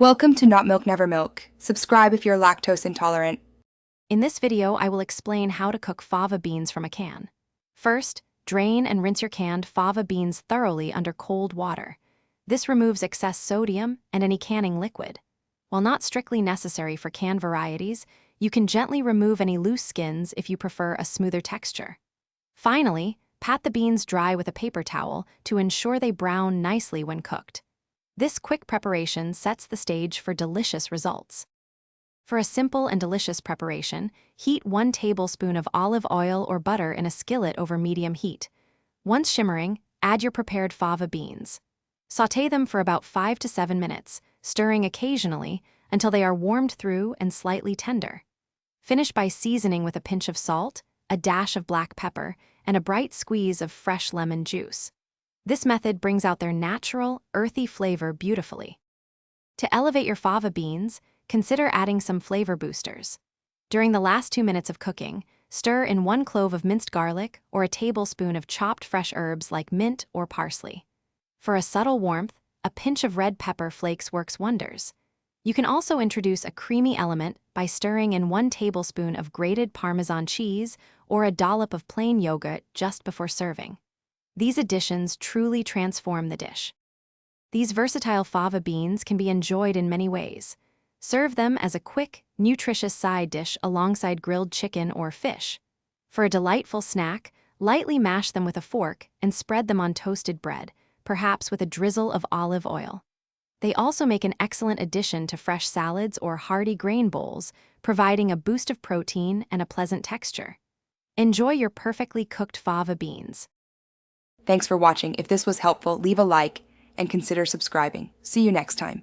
Welcome to Not Milk Never Milk. Subscribe if you're lactose intolerant. In this video, I will explain how to cook fava beans from a can. First, drain and rinse your canned fava beans thoroughly under cold water. This removes excess sodium and any canning liquid. While not strictly necessary for canned varieties, you can gently remove any loose skins if you prefer a smoother texture. Finally, pat the beans dry with a paper towel to ensure they brown nicely when cooked. This quick preparation sets the stage for delicious results. For a simple and delicious preparation, heat 1 tablespoon of olive oil or butter in a skillet over medium heat. Once shimmering, add your prepared fava beans. Sauté them for about 5 to 7 minutes, stirring occasionally until they are warmed through and slightly tender. Finish by seasoning with a pinch of salt, a dash of black pepper, and a bright squeeze of fresh lemon juice. This method brings out their natural, earthy flavor beautifully. To elevate your fava beans, consider adding some flavor boosters. During the last 2 minutes of cooking, stir in 1 clove of minced garlic or a tablespoon of chopped fresh herbs like mint or parsley. For a subtle warmth, a pinch of red pepper flakes works wonders. You can also introduce a creamy element by stirring in 1 tablespoon of grated Parmesan cheese or a dollop of plain yogurt just before serving. These additions truly transform the dish. These versatile fava beans can be enjoyed in many ways. Serve them as a quick, nutritious side dish alongside grilled chicken or fish. For a delightful snack, lightly mash them with a fork and spread them on toasted bread, perhaps with a drizzle of olive oil. They also make an excellent addition to fresh salads or hearty grain bowls, providing a boost of protein and a pleasant texture. Enjoy your perfectly cooked fava beans. Thanks for watching. If this was helpful, leave a like and consider subscribing. See you next time.